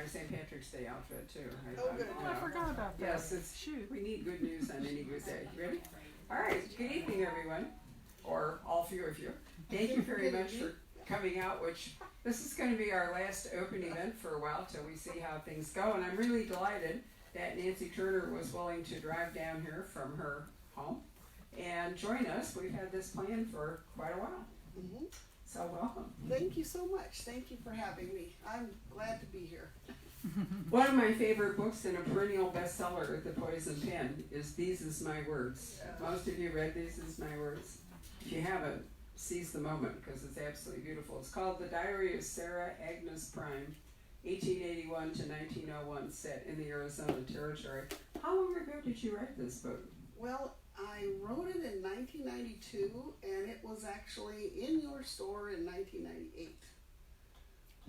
St. Patrick's Day outfit too. Good. Oh, I forgot about that. Yes, we need good news on any good day. You ready? All right. Good evening, everyone, or all few of you. Thank you very much for coming out. Which this is going to be our last open event for a while till we see how things go. And I'm really delighted that Nancy Turner was willing to drive down here from her home and join us. We've had this planned for quite a while. Mm-hmm. So welcome. Thank you so much. Thank you for having me. I'm glad to be here. One of my favorite books and a perennial bestseller at the Poison Pen is These Is My Words. Most of you read These Is My Words. If you haven't, seize the moment because it's absolutely beautiful. It's called The Diary of Sarah Agnes Prime, 1881 to 1901, set in the Arizona Territory. How long ago did you write this book? Well, I wrote it in 1992, and it was actually in your store in 1998.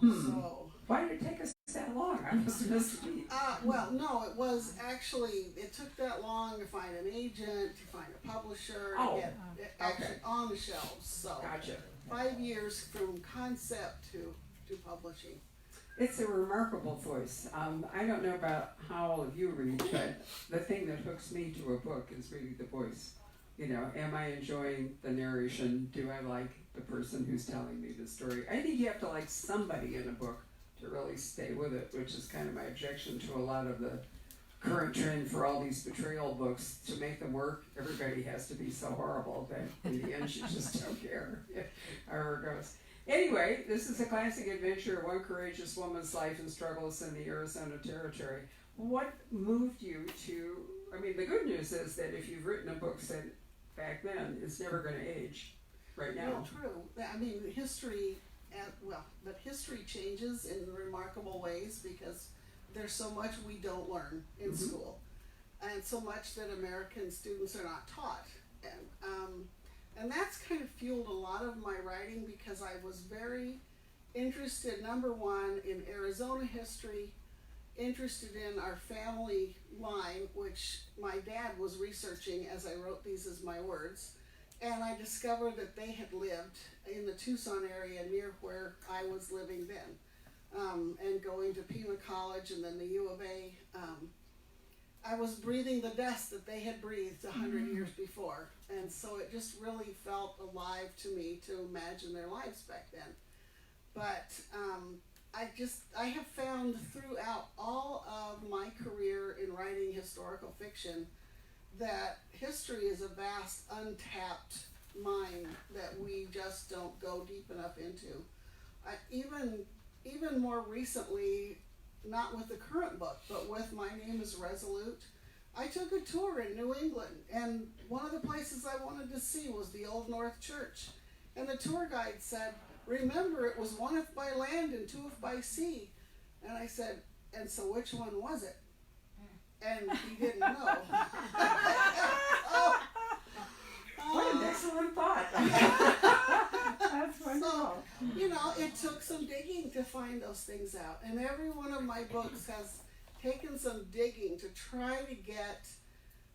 So, why did it take us that long? I must have missed a beat. Well, no, it took that long to find an agent, to find a publisher, to get it actually on the shelves. So, Gotcha. 5 years from concept to publishing. It's a remarkable voice. I don't know about how all of you read, but the thing that hooks me to a book is really the voice. You know, am I enjoying the narration? Do I like the person who's telling me the story? I think you have to like somebody in a book to really stay with it, which is kind of my objection to a lot of the current trend for all these betrayal books. To make them work, everybody has to be so horrible that in the end you just don't care. However it goes. Anyway, this is a classic adventure of one courageous woman's life and struggles in the Arizona Territory. What moved you to, I mean, the good news is that if you've written a book set back then, it's never going to age right now. Well, true. I mean, history changes in remarkable ways because there's so much we don't learn in school, and so much that American students are not taught. And that's kind of fueled a lot of my writing because I was very interested, number one, in Arizona history, interested in our family line, which my dad was researching as I wrote These As My Words. And I discovered that they had lived in the Tucson area near where I was living then, and going to Pima College and then the U of A. I was breathing the dust that they had breathed 100 years before. And so it just really felt alive to me to imagine their lives back then. But I have found throughout all of my career in writing historical fiction that history is a vast, untapped mine that we just don't go deep enough into. Even more recently, not with the current book, but with My Name is Resolute, I took a tour in New England, and one of the places I wanted to see was the Old North Church. And the tour guide said, remember, it was 1/2 by land and 2/2 by sea. And I said, and so which one was it? And he didn't know. What an excellent thought. That's wonderful. So, it took some digging to find those things out. And every one of my books has taken some digging to try to get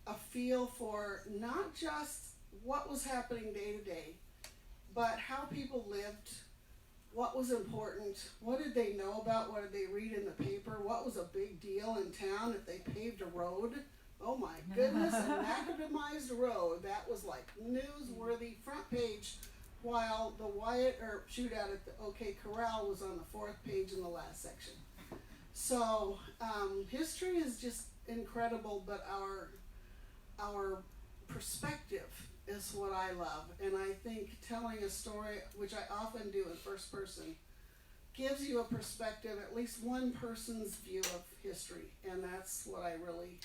a feel for not just what was happening day to day, but how people lived, what was important, what did they know about, what did they read in the paper, what was a big deal in town if they paved a road. Oh my goodness, a macadamized road, that was like newsworthy front page, while the shootout at the OK Corral was on the 4th page in the last section. So history is just incredible, but our perspective is what I love. And I think telling a story, which I often do in first person, gives you a perspective, at least one person's view of history. And that's what I really,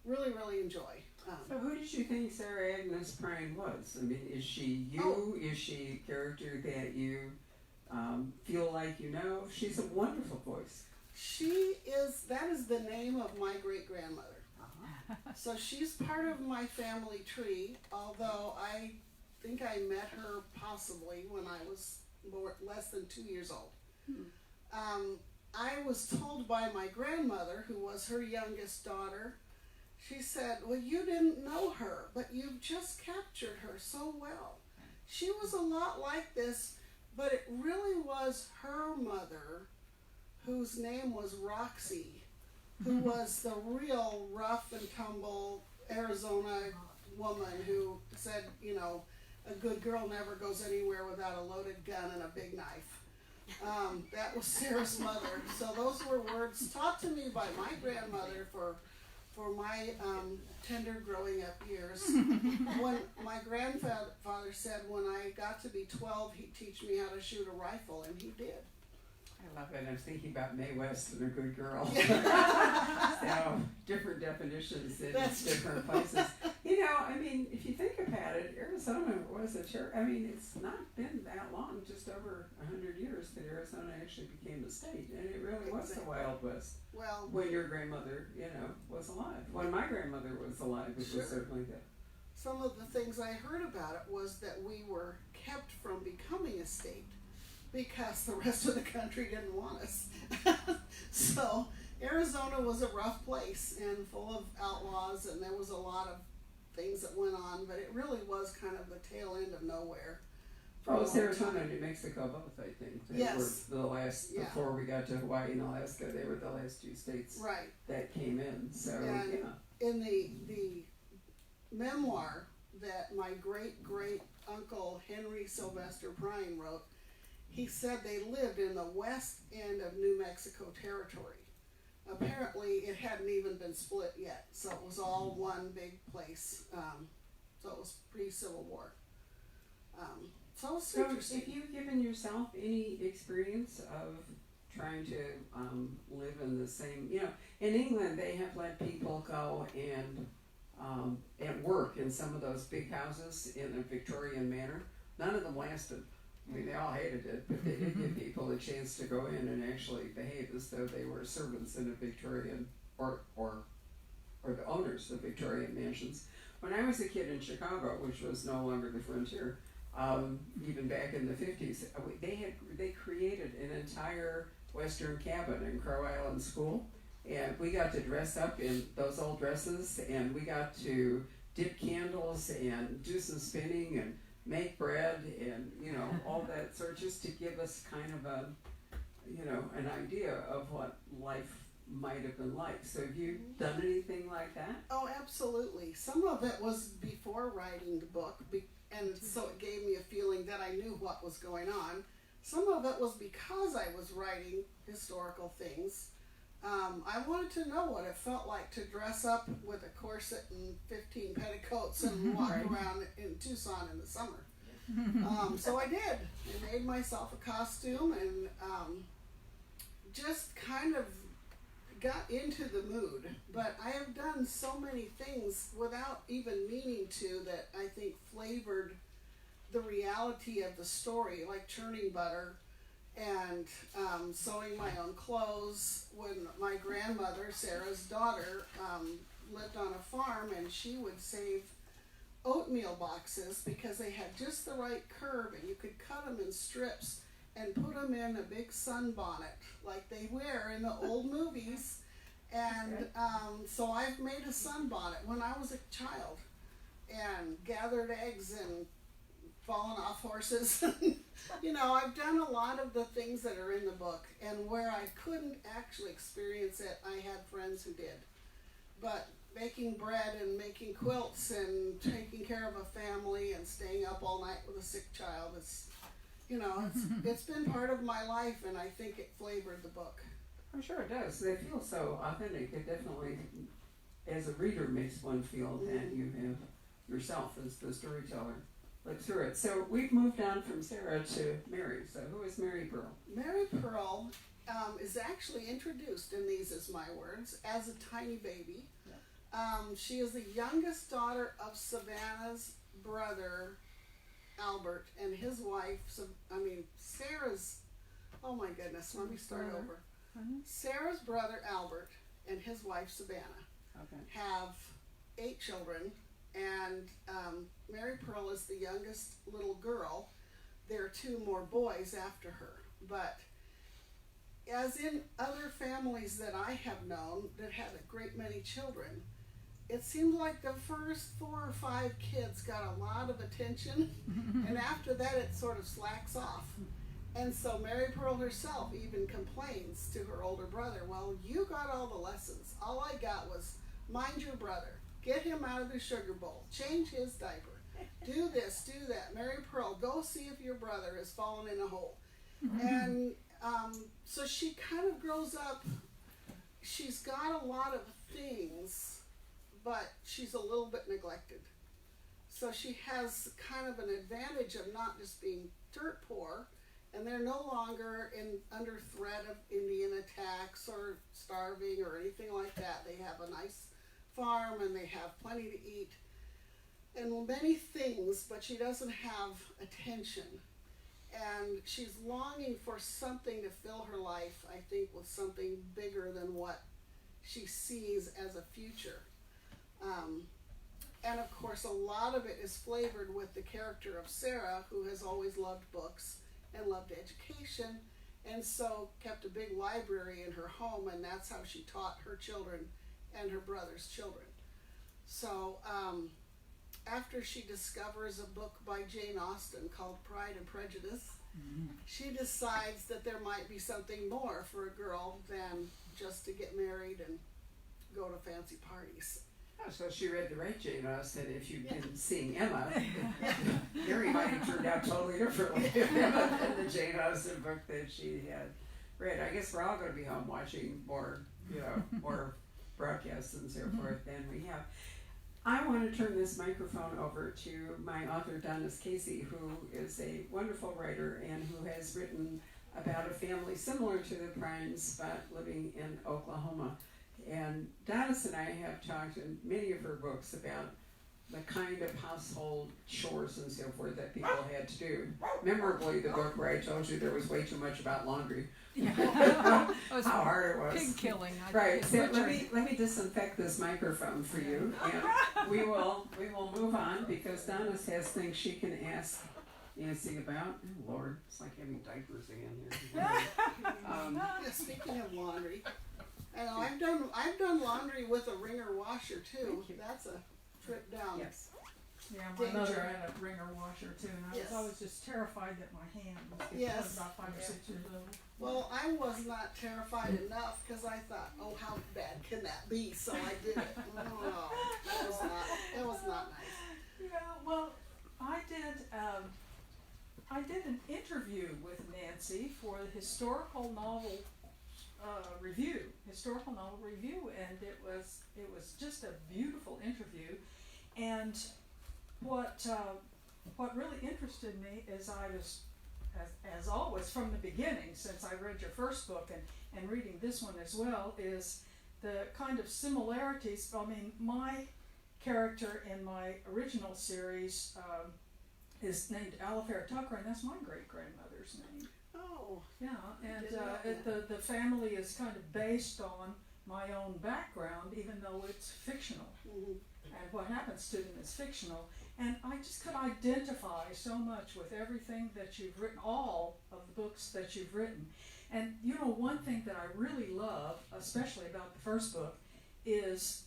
really, really enjoy. So who did you think Sarah Agnes Prime was? I mean, is she you? Is she a character that you feel like you know? She's a wonderful voice. That is the name of my great-grandmother. So she's part of my family tree, although I think I met her possibly when I was less than 2 years old. I was told by my grandmother, who was her youngest daughter, she said, well, you didn't know her, but you've just captured her so well. She was a lot like this, but it really was her mother whose name was Roxy, who was the real rough and tumble Arizona woman who said, you know, a good girl never goes anywhere without a loaded gun and a big knife. That was Sarah's mother. So those were words taught to me by my grandmother for my tender growing up years. When my grandfather said when I got to be 12, he'd teach me how to shoot a rifle, and he did. I love it. I'm thinking about Mae West and a good girl. So different definitions in different places. You know, I mean, if you think about it, Arizona was a church. I mean, it's not been that long, just over 100 years, that Arizona actually became a state, and it really was the Wild West. Well, when your grandmother, you know, was alive. When my grandmother was alive, it was certainly that. Some of the things I heard about it was that we were kept from becoming a state because the rest of the country didn't want us. So Arizona was a rough place and full of outlaws, and there was a lot of things that went on, but it really was kind of the tail end of nowhere. Oh, it was Arizona and New Mexico both, I think. They Yes. were the last, before we got to Hawaii and Alaska, they were the last two states Right. that came in. So, And yeah. in the memoir that my great uncle Henry Sylvester Prine wrote, he said they lived in the west end of New Mexico territory. Apparently it hadn't even been split yet, so it was all one big place. So it was pre-Civil War. So it's So interesting. have you given yourself any experience of trying to live in the same, you know, in England they have let people go and work in some of those big houses in a Victorian manner. None of them lasted. I mean, they all hated it, but they did give people a chance to go in and actually behave as though they were servants in a Victorian, or the owners of Victorian mansions. When I was a kid in Chicago, which was no longer the frontier, even back in the 50s, they created an entire Western cabin in Crow Island School, and we got to dress up in those old dresses, and we got to dip candles and do some spinning and make bread and, you know, all that sort, just to give us kind of a, you know, an idea of what life might have been like. So have you done anything like that? Oh, absolutely. Some of it was before writing the book, and so it gave me a feeling that I knew what was going on. Some of it was because I was writing historical things. I wanted to know what it felt like to dress up with a corset and 15 petticoats and walk around in Tucson in the summer. So I did. I made myself a costume and just kind of got into the mood. But I have done so many things without even meaning to that I think flavored the reality of the story, like churning butter and sewing my own clothes. When my grandmother, Sarah's daughter, lived on a farm, and she would save oatmeal boxes because they had just the right curve, and you could cut them in strips and put them in a big sunbonnet like they wear in the old movies. And so I've made a sunbonnet when I was a child and gathered eggs and fallen off horses. You know, I've done a lot of the things that are in the book, and where I couldn't actually experience it, I had friends who did. But making bread and making quilts and taking care of a family and staying up all night with a sick child, is, you know, it's been part of my life, and I think it flavored the book. I'm sure it does. They feel so authentic. It definitely, as a reader, makes one feel that you have yourself as the storyteller look through it. So we've moved on from Sarah to Mary. So who is Mary Pearl? Mary Pearl is actually introduced in These Is My Words as a tiny baby. She is the youngest daughter of Savannah's brother, Albert, and his wife, Sarah's, oh my goodness, let me start over. Sarah's brother, Albert, and his wife, Savannah, have 8 children, and Mary Pearl is the youngest little girl. There are 2 more boys after her, but as in other families that I have known that had a great many children, it seemed like the first 4 or 5 kids got a lot of attention, and after that it sort of slacks off. And so Mary Pearl herself even complains to her older brother, well, you got all the lessons. All I got was mind your brother, get him out of the sugar bowl, change his diaper, do this, do that. Mary Pearl, go see if your brother has fallen in a hole. And so she kind of grows up, she's got a lot of things, but she's a little bit neglected. So she has kind of an advantage of not just being dirt poor, and they're no longer under threat of Indian attacks or starving or anything like that. They have a nice farm and they have plenty to eat and many things, but she doesn't have attention. And she's longing for something to fill her life, I think, with something bigger than what she sees as a future. And of course, a lot of it is flavored with the character of Sarah, who has always loved books and loved education, and so kept a big library in her home, and that's how she taught her children and her brother's children. So after she discovers a book by Jane Austen called Pride and Prejudice, she decides that there might be something more for a girl than just to get married and go to fancy parties. Oh, so she read the right Jane Austen. If you've been seeing Emma, Mary might have turned out totally differently if Emma than the Jane Austen book that she had read. I guess we're all going to be home watching more, more broadcasts and so forth than we have. I want to turn this microphone over to my author, Donis Casey, who is a wonderful writer and who has written about a family similar to the Primes, but living in Oklahoma. And Donis and I have talked in many of her books about the kind of household chores and so forth that people had to do. Memorably, the book where I told you there was way too much about laundry. How hard it was. Pig killing. Right. So let me disinfect this microphone for you, and we will move on because Donis has things she can ask Nancy about. Oh Lord, it's like having diapers again here. Speaking of laundry, I know I've done laundry with a wringer washer too. That's a trip down. Yes. Yeah, my mother had a wringer washer too, and I Yes. was always just terrified that my hand was I Yes. was about 5 or 6 years old. Well, I was not terrified enough because I thought, oh, how bad can that be? So I did it. Oh, that was not nice. Yeah, well, I did an interview with Nancy for the historical novel review, and it was just a beautiful interview. And what really interested me is I was, as always from the beginning, since I read your first book and reading this one as well, is the kind of similarities. I mean, my character in my original series is named Alifair Tucker, and that's my great-grandmother's name. Oh. Yeah, and Didn't know that. the family is kind of based on my own background, even though it's fictional. Mm-hmm. And what happens to them is fictional. And I just could identify so much with everything that you've written, all of the books that you've written. And you know, one thing that I really love, especially about the first book, is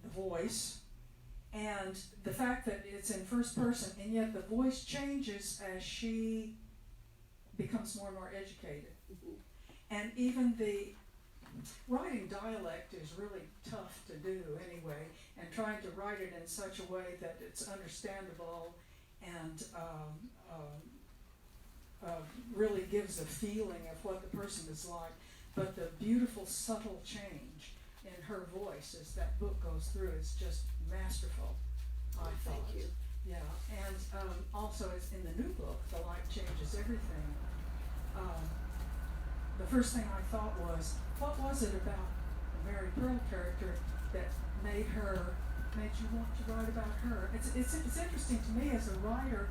the voice and the fact that it's in first person, and yet the voice changes as she becomes more and more educated. Mm-hmm. And even the writing dialect is really tough to do anyway, and trying to write it in such a way that it's understandable and really gives a feeling of what the person is like. But the beautiful, subtle change in her voice as that book goes through is just masterful, I thought. Thank you. Yeah, and also as in the new book, The Light Changes Everything. The first thing I thought was, what was it about the Mary Pearl character that made you want to write about her? It's interesting to me as a writer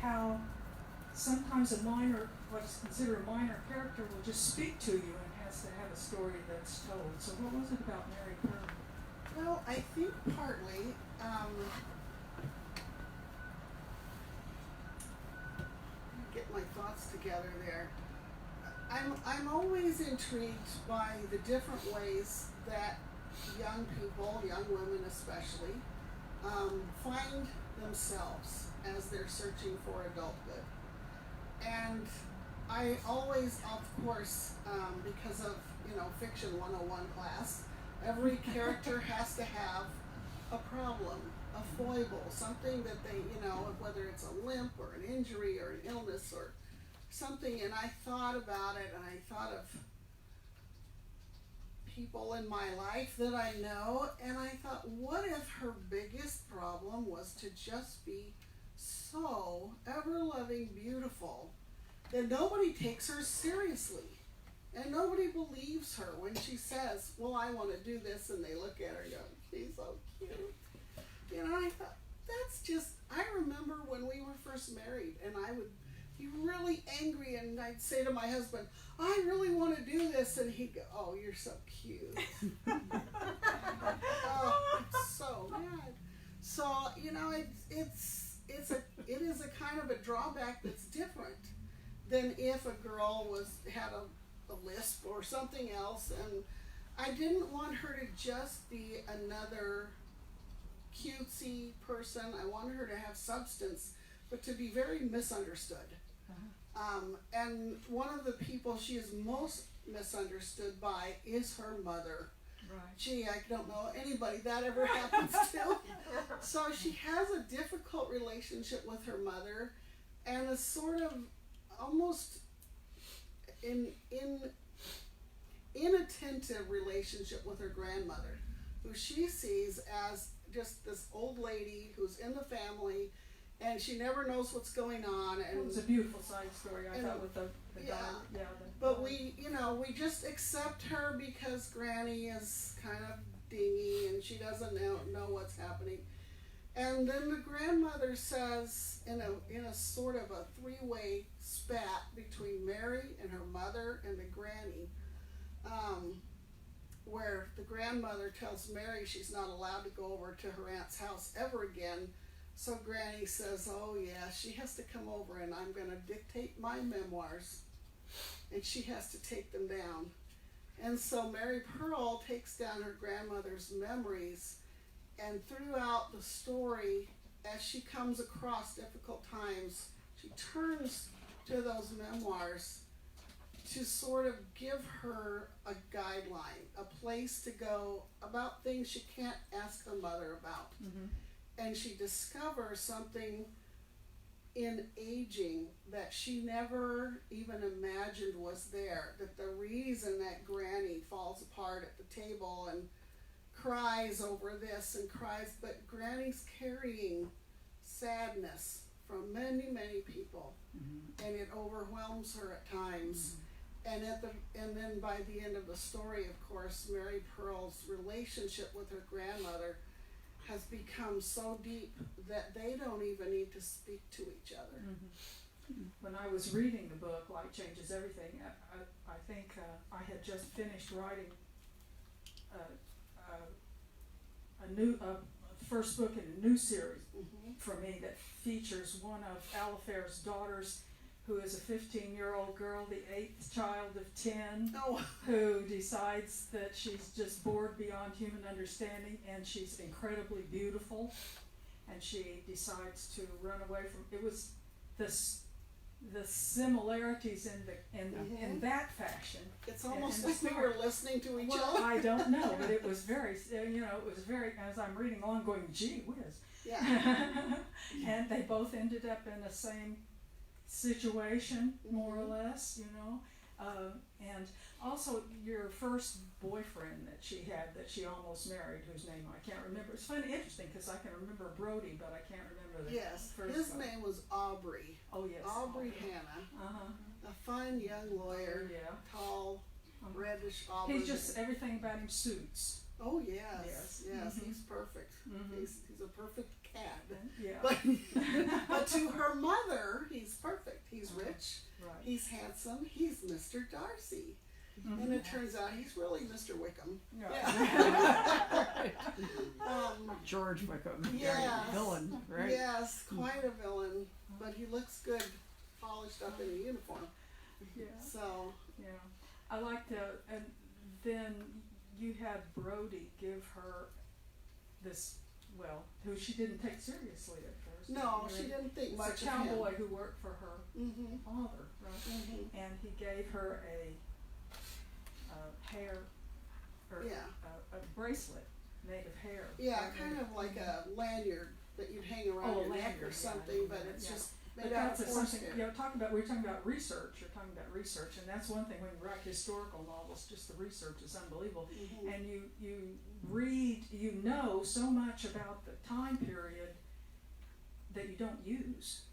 how sometimes what's considered a minor character will just speak to you and has to have a story that's told. So what was it about Mary Pearl? Well, I think partly, get my thoughts together there. I'm always intrigued by the different ways that young people, young women especially, find themselves as they're searching for adulthood. And I always, of course, because of, Fiction 101 class, every character has to have a problem, a foible, something that they, whether it's a limp or an injury or an illness or something. And I thought about it, and I thought of people in my life that I know, and I thought, what if her biggest problem was to just be so ever-loving beautiful that nobody takes her seriously, and nobody believes her when she says, well, I want to do this, and they look at her and go, she's so cute. I thought, that's just, I remember when we were first married, and I would be really angry, and I'd say to my husband, I really want to do this, and he'd go, oh, you're so cute. Oh, I'm so mad. So, it is a kind of a drawback that's different than if a girl had a lisp or something else, and I didn't want her to just be another cutesy person. I wanted her to have substance, but to be very misunderstood. And one of the people she is most misunderstood by is her mother. Right. Gee, I don't know anybody that ever happens to. So she has a difficult relationship with her mother, and a sort of almost inattentive relationship with her grandmother, who she sees as just this old lady who's in the family, and she never knows what's going on. And it was a beautiful side story, I thought, with the yeah. daughter. But we just accept her because Granny is kind of dingy and she doesn't know what's happening. And then the grandmother says, in a sort of a three-way spat between Mary and her mother and the granny, where the grandmother tells Mary she's not allowed to go over to her aunt's house ever again. So Granny says, oh yeah, she has to come over, and I'm going to dictate my memoirs, and she has to take them down. And so Mary Pearl takes down her grandmother's memories, and throughout the story, as she comes across difficult times, she turns to those memoirs to sort of give her a guideline, a place to go about things she can't ask her mother about. Mm-hmm. And she discovers something in aging that she never even imagined was there, that the reason that Granny falls apart at the table and cries over this and cries, but Granny's carrying sadness from many, many people, Mm-hmm. and it overwhelms her at times. Mm-hmm. And then by the end of the story, of course, Mary Pearl's relationship with her grandmother has become so deep that they don't even need to speak to each other. Mm-hmm. When I was reading the book, Light Changes Everything, I think I had just finished writing a new first book in a new series Mm-hmm. for me that features one of Alifair's daughters, who is a 15-year-old girl, the 8th child of 10, Oh, who decides that she's just bored beyond human understanding, and she's incredibly beautiful, and she decides to run away from it. Was the similarities in that fashion. it's almost and like we were listening to each Well, other. I don't know, but it was very, it was very, as I'm reading along, going, gee whiz. Yeah. And they both ended up in the same situation, more or less, and also your first boyfriend that she had, that she almost married, whose name I can't remember. It's funny, interesting, because I can remember Brody, but I can't remember the Yes, first his one. name was Aubrey. Oh yes, Aubrey Hannah, Uh-huh. a fine young lawyer, Yeah. tall, Uh-huh. reddish auburn. He's just, everything about him suits. Oh yes, Yes. Mhm. he's perfect. Mhm. He's a perfect cat. Yeah. But to her mother, he's perfect. He's rich. Right. He's handsome. He's Mr. Darcy. Mhm. And it turns out he's really Mr. Wickham. Yeah. George Wickham, Yes. villain, right? Yes, quite a villain. But he looks good, polished up in a uniform. Yeah. So, Yeah, I liked and then you had Brody give her this well, who she didn't take seriously at first. No, He she was didn't think a much of him. cowboy who worked for her Mm-hmm. father, right? Mm-hmm. And he gave her a hair, or Yeah. a bracelet made of hair. Yeah, Right, kind made of like a lanyard that you'd hang around Oh, a your neck lanyard, or yeah, something, but yeah, it's yeah. just But made out that's of something, horsehair. you know, we're talking about research, you're talking about research, and that's one thing when you write historical novels, just the research is unbelievable. Mhm. And you read, you know so much about the time period that you don't use.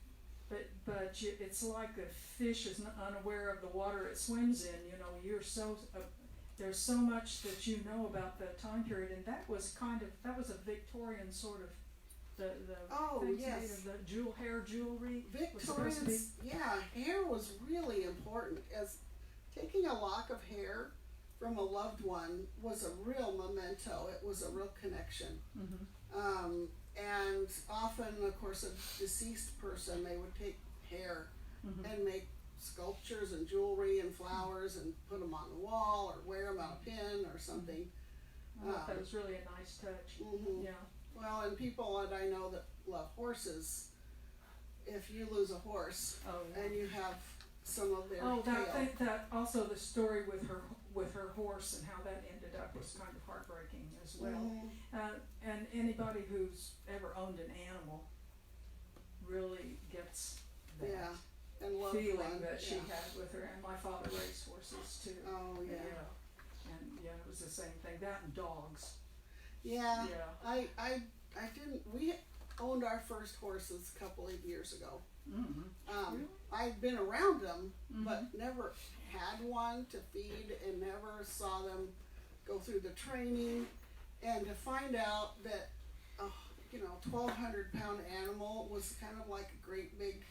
But it's like a fish is unaware of the water it swims in, you know, there's so much that you know about the time period, and that was a Victorian sort of, the Oh, things yes. made of the jewelry was supposed to be. Victorians, yeah, hair was really important, as taking a lock of hair from a loved one was a real memento. It was a real connection. Mm-hmm. And often, of course, a deceased person, they would take hair Mm-hmm. and make sculptures and jewelry and flowers and put them on the wall or wear them on a pin or something. I thought that was really a nice touch. Mhm. Yeah. Well, and people that I know that love horses, if you lose a horse Oh, yeah. and you have some of their Oh, tail. that also the story with her horse and how that ended up was kind of heartbreaking as well. Mhm. And anybody who's ever owned an animal really gets that Yeah, and loved feeling one. that she yeah. had with her. And my father raised horses too. Oh yeah. And yeah, it was the same thing. That and dogs. Yeah. Yeah. I didn't. We owned our first horses a couple of years ago. Mm-hmm. Really? I'd been around them, Mm-hmm. but never had one to feed and never saw them go through the training. And to find out that, 1,200-pound animal was kind of like a great big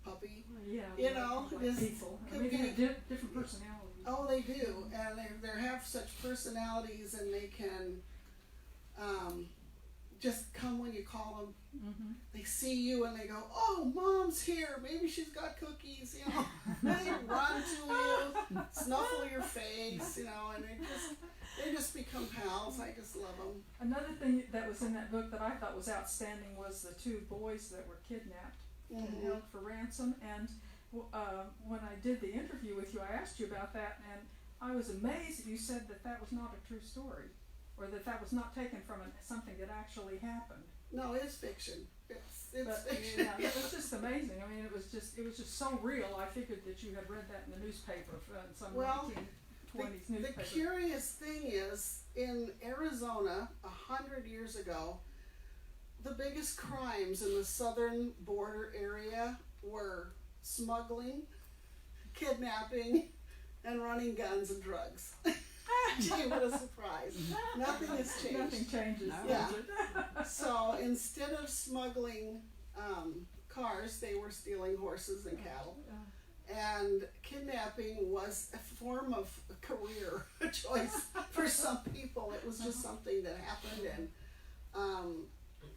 puppy. Yeah. You know, like this people. I could mean, they be- have different personalities. Oh, they do, and they have such personalities, and they can just come when you call them. Mm-hmm. They see you and they go, "Oh, Mom's here. Maybe she's got cookies." You know, they run to you, snuffle your face, and they just become pals. I just love them. Another thing that was in that book that I thought was outstanding was the two boys that were kidnapped and Mhm. held for ransom. And when I did the interview with you, I asked you about that, and I was amazed that you said that was not a true story, or that was not taken from something that actually happened. No, it's fiction. It's But fiction. yeah, it was just amazing. I mean, it was just so real. I figured that you had read that in the newspaper, in some Well, 1920s The newspaper. curious thing is, in Arizona, 100 years ago, the biggest crimes in the southern border area were smuggling, kidnapping, and running guns and drugs. Gee, what a surprise. Nothing has changed. Nothing changes, No. Yeah. does it? So instead of smuggling cars, they were stealing horses and cattle. And kidnapping was a form of a career choice for some people. It was just something that happened,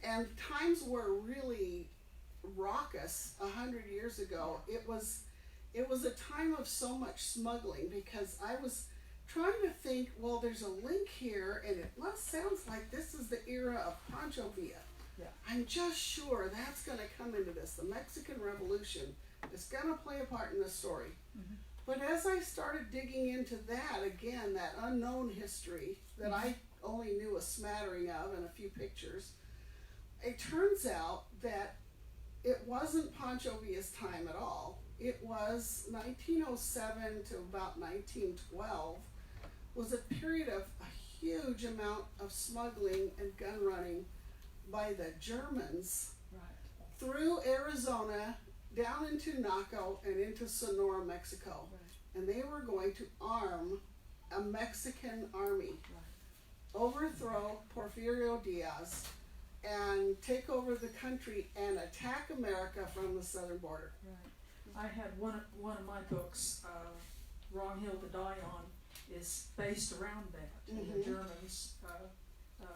and times were really raucous 100 years ago. It was a time of so much smuggling, because I was trying to think, well, there's a link here, and it sounds like this is the era of Pancho Villa. Yeah. I'm just sure that's going to come into this. The Mexican Revolution is going to play a part in this story. Mm-hmm. But as I started digging into that, again, that unknown history that I only knew a smattering of and a few pictures, it turns out that it wasn't Pancho Villa's time at all. It was 1907 to about 1912 was a period of a huge amount of smuggling and gun running by the Germans Right. through Arizona, down into Naco, and into Sonora, Mexico. Right. And they were going to arm a Mexican army, Right. overthrow Porfirio Diaz, and take over the country and attack America from the southern border. Right. I had one of my books, Wrong Hill to Die On, is based around that, and the Mhm. Germans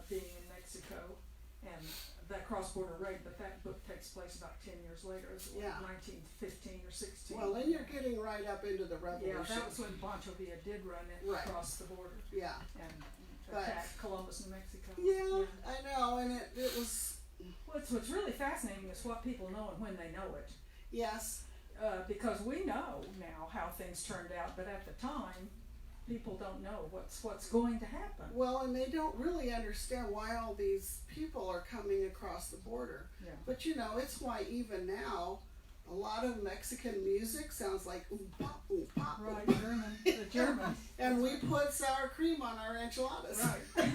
being in Mexico, and that cross-border raid. But that book takes place about 10 years later. It was Yeah. 1915 or 16. Well, then you're getting right up into the revolution. Yeah, that was when Pancho Villa did run it Right. across the border Yeah. and But- attacked Columbus, New Mexico. Yeah, I know, and it was what's really fascinating is what people know and when they know it. Yes. Because we know now how things turned out, but at the time, people don't know what's going to happen. Well, and they don't really understand why all these people are coming across the border. Yeah. But you know, it's why even now, a lot of Mexican music sounds like ooh pop, Right, ooh, pop. the Germans. And we put sour cream on our enchiladas. Right.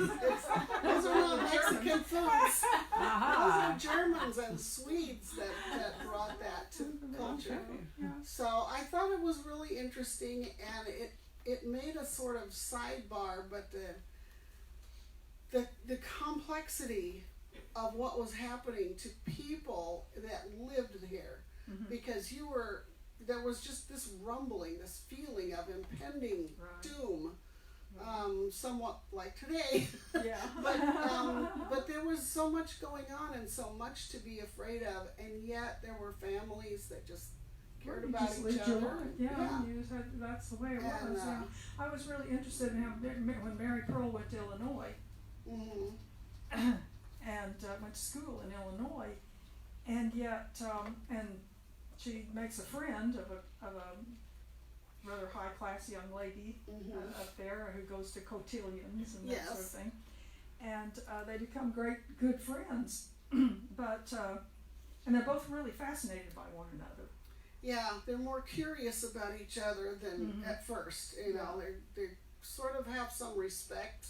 Those are not Mexican foods. Aha. Those are Germans and Swedes that brought that to culture. Yeah. So I thought it was really interesting, and it made a sort of sidebar, but the complexity of what was happening to people that lived here, because there was just this rumbling, this feeling of impending Right. doom, somewhat like today. Yeah. But there was so much going on and so much to be afraid of, and yet there were families that just cared You about just each lived your other. life. Yeah, that's the way it And, was. And I was really interested in how when Mary Pearl went to Illinois Mhm. and went to school in Illinois, and yet and she makes a friend of a rather high class young lady up there who goes to cotillions and that sort of Yes. thing, and they become good friends, but and they're both really fascinated by one another. Yeah, they're more curious about each other than at first. You know, they sort of have some respect,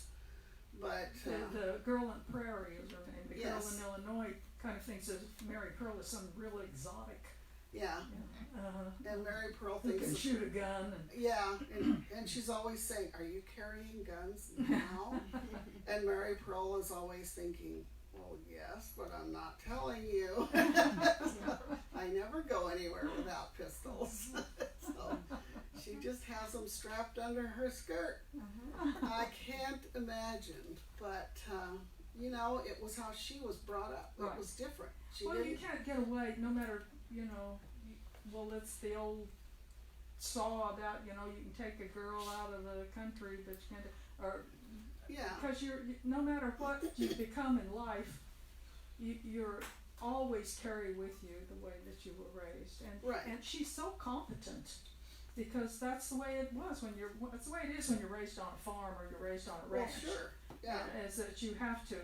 but The girl in Prairie is her name. The Yes. girl in Illinois kind of thinks that Mary Pearl is some real exotic. yeah. And Mary Pearl Who can thinks, shoot a gun and yeah, and she's always saying, "Are you carrying guns now?" And Mary Pearl is always thinking, "Well, yes, but I'm not telling you. I never go anywhere without pistols." So she just has them strapped under her skirt. I can't imagine, but you know, it was how she was brought up. Right. It was different. She well, you didn't. can't get away no matter, well, it's the old saw about, you can take a girl out of the country, but you can't, or, Yeah. because no matter what you become in life, you're always carry with you the way that you were raised. Right. And she's so competent, because that's the way it was that's the way it is when you're raised on a farm or you're raised on a Well, ranch. sure. Yeah. Is that you have to,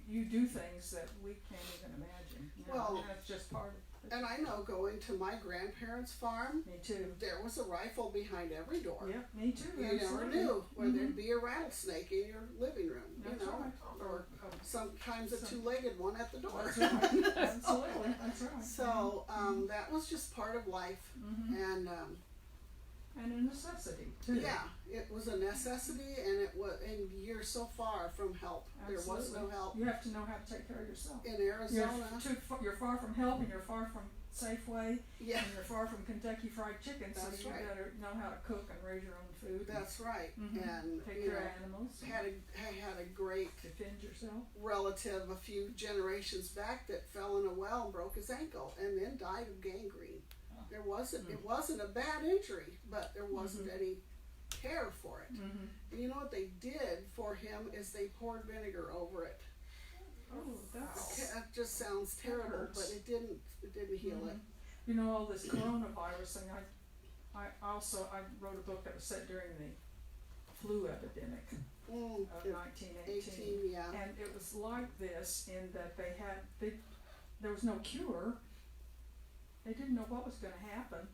you do things that we can't even imagine. Well, and that's just part of it. And I know going to my grandparents' farm, Me too. there was a rifle behind every door. Yeah, me too. You never absolutely. knew where Mhm. there'd be a rattlesnake in your living room, That's you know, right. or sometimes a two-legged one at the door. That's right. Absolutely. That's right. So that was just part of life, Mhm. And a necessity too. yeah, it was a necessity, and you're so far from help. There was no Absolutely. help You have to know how to take care of yourself. in Arizona. You're far from help, and you're far from Safeway, Yeah, and you're far from Kentucky Fried Chicken. So That's you right. better know how to cook and raise your own food. that's right. Mhm. And Take you care know, of animals. I had a great Defend yourself. relative a few generations back that fell in a well and broke his ankle and then died of gangrene. It wasn't a bad injury, but there wasn't any care for it. Mm-hmm. And you know what they did for him is they poured vinegar over it. Oh, that's. That just sounds terrible, hurts. but it didn't heal it. All this coronavirus thing. I wrote a book that was set during the flu epidemic of 1918. 18, yeah. And it was like this in that there was no cure. They didn't know what was going to happen.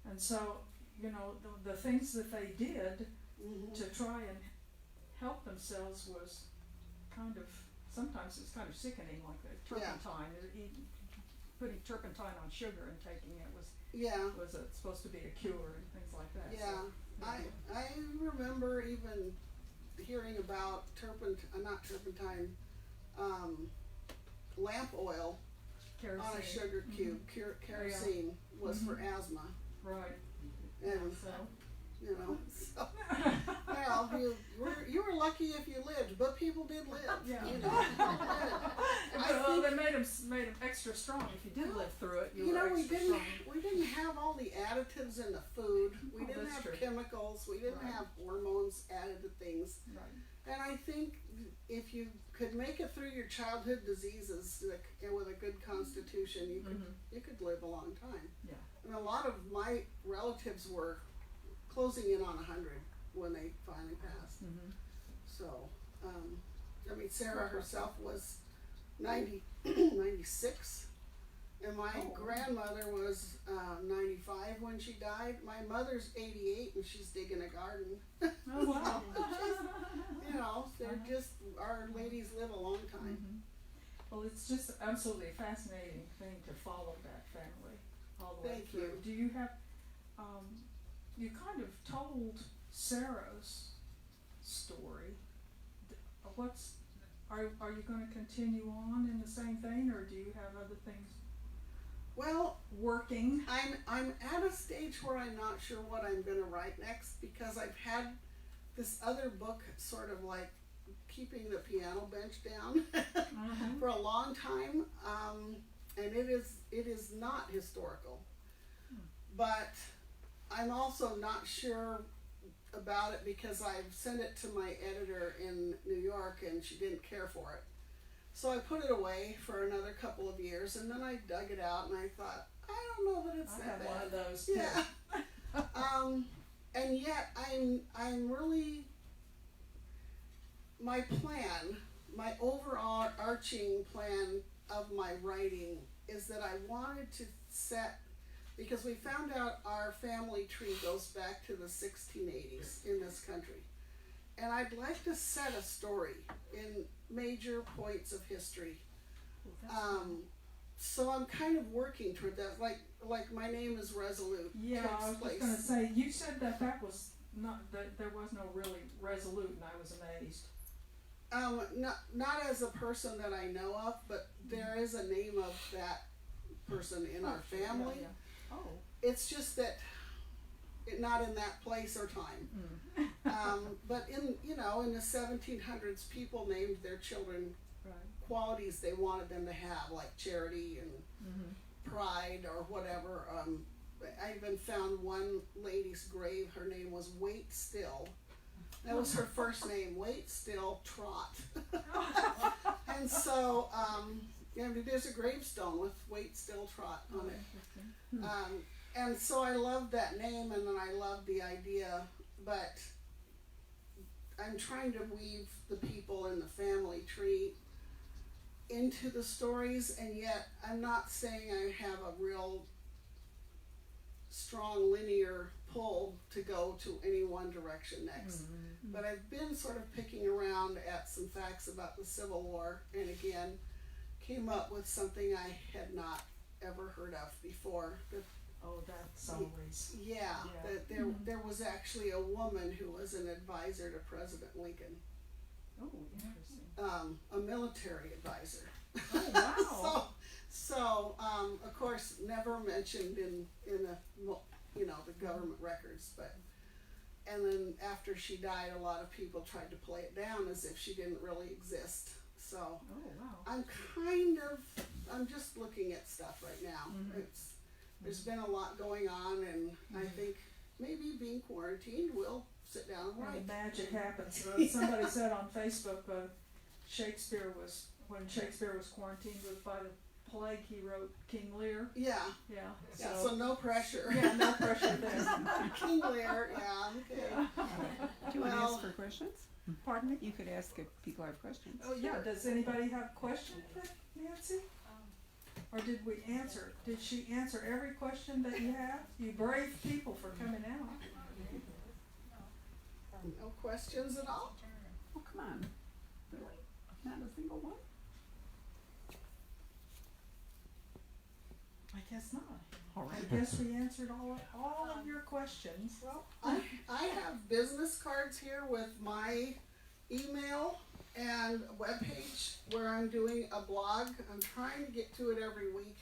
And so, the things that they did to try and help themselves was sometimes it's kind of sickening, like the turpentine. Putting turpentine on sugar and taking it was supposed to be a cure and things like that. Yeah, I remember even hearing about lamp oil Kerosene. on a sugar cube. Kerosene was for asthma, Right. and So. so well, you were lucky if you lived, but people did live. Yeah. I Well, they made them extra strong. If you did live through it, you were we extra didn't strong. we didn't have all the additives in the food. We Oh, didn't that's have true. chemicals. We didn't Right. have hormones added to things. Right. And I think if you could make it through your childhood diseases with a good constitution, you could live a long time. Yeah. And a lot of my relatives were closing in on 100 when they finally passed. So, I mean, Sarah herself was 96, and my grandmother was 95 when she died. My mother's 88, and she's digging a garden. Oh wow. They're just, our ladies live a long time. Well, it's just absolutely a fascinating thing to follow that family all the way Thank through. you. Do you have, you kind of told Sarah's story. Are you going to continue on in the same vein, or do you have other things Well, working? I'm at a stage where I'm not sure what I'm going to write next, because I've had this other book sort of like keeping the piano bench down for a long time, and it is not historical, but I'm also not sure about it because I've sent it to my editor in New York and she didn't care for it. So I put it away for another couple of years, and then I dug it out and I thought, I don't know that it's I that have bad. one of those too. Yeah. And yet I'm really, my plan, my overall arching plan of my writing is that I wanted to set, because we found out our family tree goes back to the 1680s in this country. And I'd like to set a story in major points of history. So I'm kind of working toward that, like my name is Resolute. Yeah, takes I was place. just going to say, you said that was not, that there was no really Resolute, and I was amazed. Not as a person that I know of, but there is a name of that person in our family. Yeah. Oh. It's just that not in that place or time. But in the 1700s, people named their children Right. qualities they wanted them to have, like charity and pride or whatever. I even found one lady's grave. Her name was Wait Still. That was her first name, Wait Still Trot. And so there's a gravestone with Wait Still Trot on it. And so I loved that name, and then I loved the idea, but I'm trying to weave the people in the family tree into the stories, and yet I'm not saying I have a real strong linear pull to go to any one direction next. But I've been sort of picking around at some facts about the Civil War, and again came up with something I had not ever heard of before. Oh, that's always. Yeah, that there was actually a woman who was an advisor to President Lincoln, Oh, interesting. a military advisor. Oh, wow. So of course, never mentioned in the government records, but. And then after she died, a lot of people tried to play it down as if she didn't really exist. So Oh, wow. I'm just looking at stuff right now. There's been a lot going on, and I think maybe being quarantined, we'll sit down and When write. magic happens. Somebody said on Facebook, when Shakespeare was quarantined by the plague, he wrote King Lear. Yeah, Yeah. yeah, so no pressure. Yeah, no pressure there. King Lear, yeah, okay. Do you want to Well- ask for questions? Pardon me? You could ask if people have questions. Oh, yeah. Does anybody have questions for Nancy? Or did we answer? Did she answer every question that you have? You brave people for coming out. No questions at all? Oh, come on. Not a single one? I guess not. All right. I guess we answered all of your questions. Well, I have business cards here with my email and a webpage where I'm doing a blog. I'm trying to get to it every week.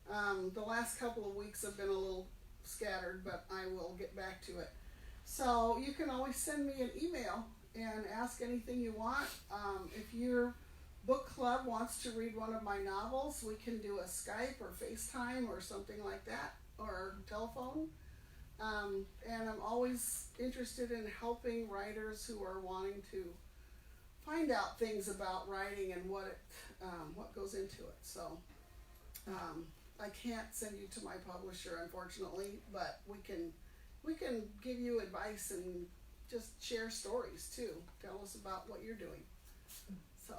The last couple of weeks have been a little scattered, but I will get back to it. So you can always send me an email and ask anything you want. If you're book club wants to read one of my novels, we can do a Skype or FaceTime or something like that, or telephone. And I'm always interested in helping writers who are wanting to find out things about writing and what goes into it. So I can't send you to my publisher, unfortunately, but we can give you advice and just share stories too. Tell us about what you're doing. So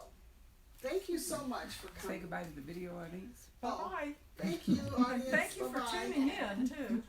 thank you so much for Say coming. goodbye to the video audience. Bye-bye. Thank you, audience. And thank you for Bye-bye. tuning in, too.